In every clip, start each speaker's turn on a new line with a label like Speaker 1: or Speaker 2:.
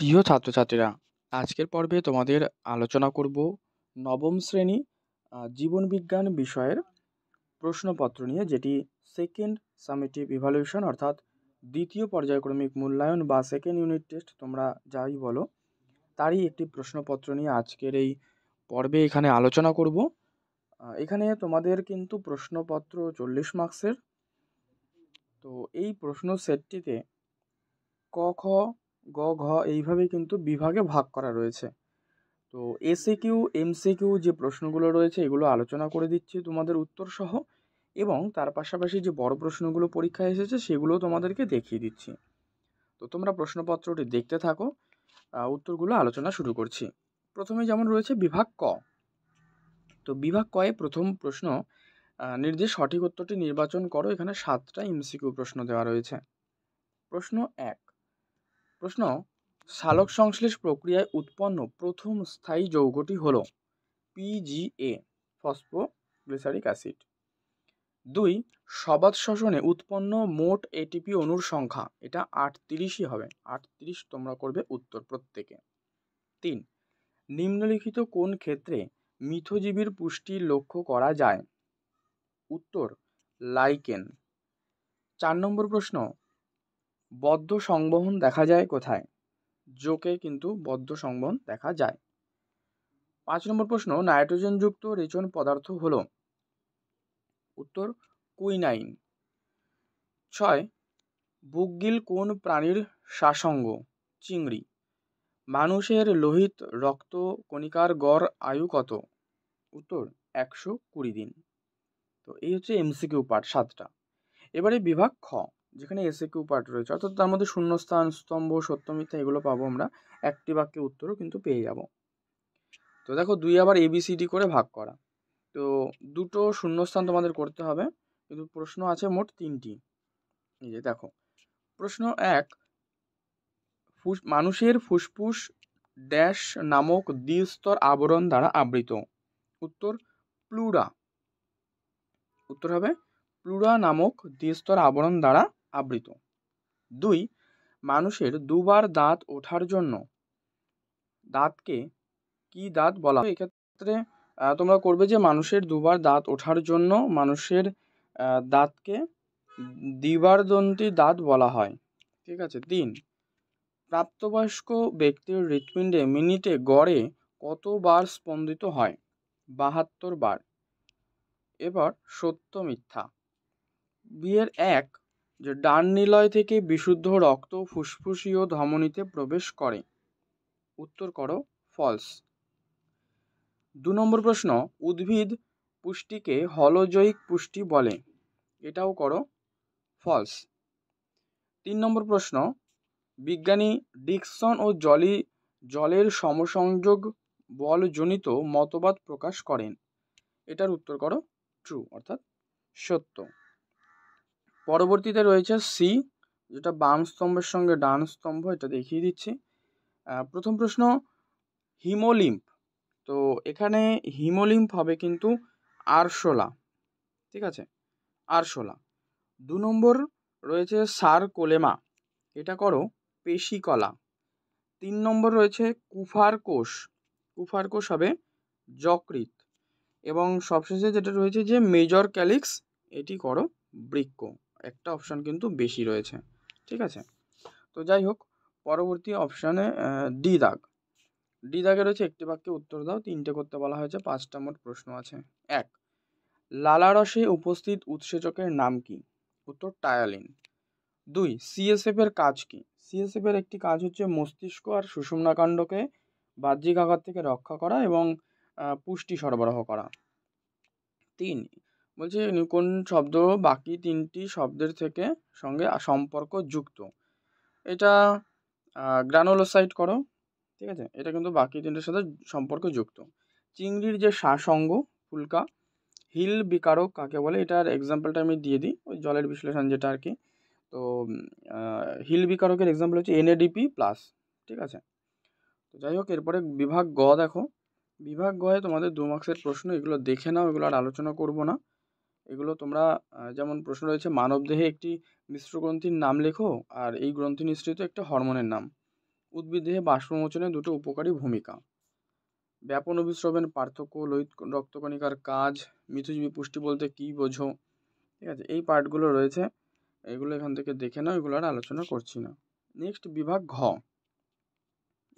Speaker 1: প্রিয় ছাত্রছাত্রীরা, আজকের পর্বে তোমাদের আলোচনা করব নবম শ্রেণী জীবনবিজ্ঞান বিষয়ের প্রশ্নপত্র নিয়ে, যেটি সেকেন্ড সামেটিভ ইভ্যালুয়েশন অর্থাৎ দ্বিতীয় পর্যায়ক্রমিক মূল্যায়ন বা সেকেন্ড ইউনিট টেস্ট তোমরা যাই বলো, তারই একটি প্রশ্নপত্র নিয়ে আজকের এই পর্বে এখানে আলোচনা করব। এখানে তোমাদের কিন্তু প্রশ্নপত্র 40 মার্কসের। তো এই প্রশ্ন সেটটিতে ক, খ, গ, ঘ এইভাবে কিন্তু বিভাগে ভাগ করা রয়েছে। তো এসএকিউ এমসিকিউ যে প্রশ্নগুলো রয়েছে এগুলো আলোচনা করে দিচ্ছি তোমাদের উত্তর সহ, এবং তার পাশাপাশি যে বড় প্রশ্নগুলো পরীক্ষায় এসেছে সেগুলো তোমাদেরকে দেখিয়ে দিচ্ছি। তো তোমরা প্রশ্নপত্রটি দেখতে থাকো, উত্তরগুলো আলোচনা শুরু করছি। প্রথমে যেমন রয়েছে বিভাগ ক। তো বিভাগ কয়ে প্রথম প্রশ্ন, নির্দেশ সঠিক উত্তরটি নির্বাচন করো। এখানে 7টা এমসিকিউ প্রশ্ন দেওয়া রয়েছে। প্রশ্ন 1, প্রশ্ন সালোক সংশ্লেষ প্রক্রিয়ায় উৎপন্ন প্রথম স্থায়ী যৌগটি হলো পিজিএ, ফসফোগ্লিসারিক অ্যাসিড। 2, সবাত শ্বসনে উৎপন্ন মোট এটিপি অণুর সংখ্যা, এটা 38ই হবে, 38 তোমরা করবে উত্তর প্রত্যেকে। 3, নিম্নলিখিত কোন ক্ষেত্রে মিথজীবীর পুষ্টি লক্ষ্য করা যায়? উত্তর লাইকেন। 4 নম্বর প্রশ্ন, বদ্ধ সংবহন দেখা যায় কোথায়? জোকে কিন্তু বদ্ধ সংবহন দেখা যায়। 5 নম্বর প্রশ্ন, নাইট্রোজেনযুক্ত রেচন পদার্থ হলো? উত্তর কুইনাইন। 6, বুকগিল কোন প্রাণীর শাসঙ্গ? চিংড়ি। মানুষের লোহিত রক্ত কণিকার গড় আয়ু কত? উত্তর 120 দিন। তো এই হচ্ছে এমসিকিউ পার্ট 7টা। এবারে বিভাগ খ, যেখানে এসএকিউ পার্ট রয়েছে, অর্থাৎ তার মধ্যে শূন্যস্থান, স্তম্ভ, সত্য মিথ্যা এগুলো পাবো আমরা। একটি বাক্যে উত্তরও কিন্তু পেয়ে যাব। তো দেখো, 2 আবার এবিসিডি করে ভাগ করা। তো 2টো শূন্যস্থান তোমাদের করতে হবে, কিন্তু প্রশ্ন আছে মোট 3টি। এই যে দেখো, প্রশ্ন 1, মানুষের ফুসফুস ড্যাশ নামক দ্বিস্তর আবরণ দ্বারা আবৃত? উত্তর প্লুরা। উত্তর হবে প্লুরা নামক দ্বিস্তর আবরণ দ্বারা আবৃত। 2, মানুষের দুবার দাঁত ওঠার জন্য দাঁতকে কি দাঁত বলা হয়? এক্ষেত্রে তোমরা করবে যে মানুষের দুবার দাঁত ওঠার জন্য মানুষের দাঁতকে দ্বিবারদন্তী দাঁত বলা হয়। ঠিক আছে। 3, প্রাপ্তবয়স্ক ব্যক্তির হৃৎপিণ্ডে মিনিটে গড়ে কতবার স্পন্দিত হয়? 72 বার। এবার সত্য মিথ্যা। বিয়ের 1, যে ডান নিলয় থেকে বিশুদ্ধ রক্ত ফুসফুসীয় ধমনীতে প্রবেশ করে? উত্তর করো ফলস। 2 নম্বর প্রশ্ন, উদ্ভিদ পুষ্টিকে হলজৈক পুষ্টি বলে? এটাও করো ফলস। 3 নম্বর প্রশ্ন, বিজ্ঞানী ডিকসন ও জলের সমসংযোগ বলজনিত মতবাদ প্রকাশ করেন? এটার উত্তর করো ট্রু, অর্থাৎ সত্য। পরবর্তীতে রয়েছে সি, যেটা বাম স্তম্ভের সঙ্গে ডান স্তম্ভ, এটা দেখিয়ে দিচ্ছি। প্রথম প্রশ্ন, হিমোলিম্ফ। তো এখানে হিমোলিম্ফ হবে কিন্তু আরশোলা। ঠিক আছে, আরশোলা। 2 নম্বর রয়েছে সারকোলেমা, এটা করো পেশিকলা। 3 নম্বর রয়েছে কুফার কোষ, কুফার কোষ হবে যকৃৎ। এবং সবশেষে যেটা রয়েছে যে মেজর ক্যালিক্স, এটি করো বৃক্ক। একটা অপশান কিন্তু বেশি রয়েছে। ঠিক আছে, তো যাই হোক, পরবর্তী অপশানে ডি দাগ। ডি দাগে রয়েছে একটি বাক্যে উত্তর দাও। 3টে করতে বলা হয়েছে, 5টা মোট প্রশ্ন আছে। 1, লালারসে উপস্থিত উৎসেচকের নাম কি? উত্তর টায়ালিন। 2, সিএসএফ এর কাজ কি? সিএসএফ এর একটি কাজ হচ্ছে মস্তিষ্ক আর সুষুম্নাকাণ্ডকে বাহ্যিক আঘাত থেকে রক্ষা করা এবং পুষ্টি সরবরাহ করা। 3, বলছে কোন শব্দ বাকি 3টি শব্দের থেকে সঙ্গে সম্পর্ক যুক্ত? এটা গ্রানুলোসাইট করো। ঠিক আছে, এটা কিন্তু বাকি 3টের সাথে সম্পর্ক যুক্ত। চিংড়ির যে শ্বাসঙ্গ ফুলকা, হিল বিকারক কাকে বলে? এটার এক্সাম্পলটা আমি দিয়ে দিই, ওই জলের বিশ্লেষণ যেটা আর কি। তো হিল বিকারকের এক্সাম্পল হচ্ছে এনএডিপি প্লাস। ঠিক আছে, তো যাই হোক, এরপরে বিভাগ গ দেখো। বিভাগ গয়ে তোমাদের 2 মার্কসের প্রশ্ন, এগুলো দেখে নাও, এগুলো আর আলোচনা করব না। এগুলো তোমরা যেমন প্রশ্ন রয়েছে মানবদেহে একটি মিশ্র গ্রন্থির নাম লেখো, আর এই গ্রন্থি নিঃসৃত একটা হরমোনের নাম। উদ্ভিদদেহে বাষ্পমোচনে দুটো উপকারী ভূমিকা, ব্যাপন অভিস্রবণ পার্থক্য, লোহিত রক্তকণিকার কাজ, মিথজীবী পুষ্টি বলতে কী বোঝো। ঠিক আছে, এই পার্টগুলো রয়েছে, এগুলো এখান থেকে দেখে নাও, এগুলো আর আলোচনা করছি না। নেক্সট বিভাগ ঘ,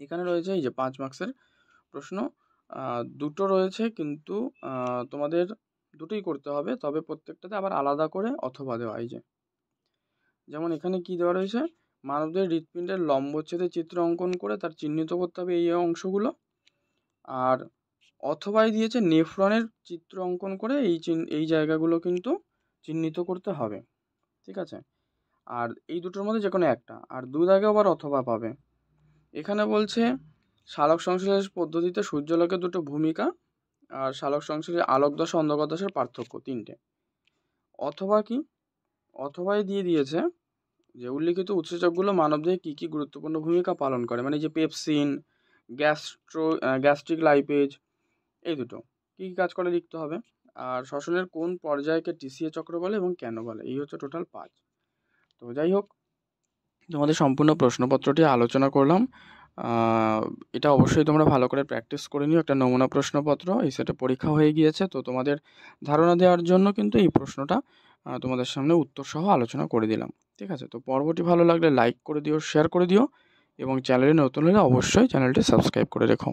Speaker 1: এখানে রয়েছে এই যে 5 মার্কসের প্রশ্ন, দুটো রয়েছে কিন্তু তোমাদের দুটোই করতে হবে, তবে প্রত্যেকটাতে আবার আলাদা করে অথবা দেওয়া। এই যে যেমন এখানে কি দেওয়া রয়েছে, মানবদের হৃৎপিণ্ডের লম্বচ্ছেদে চিত্র অঙ্কন করে তার চিহ্নিত করতে হবে এই অংশগুলো, আর অথবাই দিয়েছে নেফ্রনের চিত্র অঙ্কন করে এই জায়গাগুলো কিন্তু চিহ্নিত করতে হবে। ঠিক আছে, আর এই দুটোর মধ্যে যে কোনো একটা, আর 2 দাগে আবার অথবা পাবে। এখানে বলছে সালোক সংশ্লেষ পদ্ধতিতে সূর্যালোকের দুটো ভূমিকা, আর সালোক সংশ্লেষে আলোক দশা অন্ধকার দশার পার্থক্য, 3টে। অথবা কি, অথবাই দিয়ে দিয়েছে যে উল্লিখিত উৎসেচকগুলো মানবদেহে কী কী গুরুত্বপূর্ণ ভূমিকা পালন করে, মানে যে পেপসিন, গ্যাস্ট্রিক লাইপেজ, এই দুটো কী কী কাজ করে লিখতে হবে। আর শ্বসনের কোন পর্যায়কে টিসিএ চক্র বলে এবং কেন বলে, এই হচ্ছে টোটাল 5। তো যাই হোক, তোমাদের সম্পূর্ণ প্রশ্নপত্রটি আলোচনা করলাম। এটা অবশ্যই তোমরা ভালো করে প্র্যাকটিস করে নিও। একটা নমুনা প্রশ্নপত্র এই সেটে পরীক্ষা হয়ে গিয়েছে, তো তোমাদের ধারণা দেওয়ার জন্য কিন্তু এই প্রশ্নটা তোমাদের সামনে উত্তর সহ আলোচনা করে দিলাম। ঠিক আছে, তো পর্বটি ভালো লাগলে লাইক করে দিও, শেয়ার করে দিও, এবং চ্যানেলে নতুন হলে অবশ্যই চ্যানেলটি সাবস্ক্রাইব করে রেখো।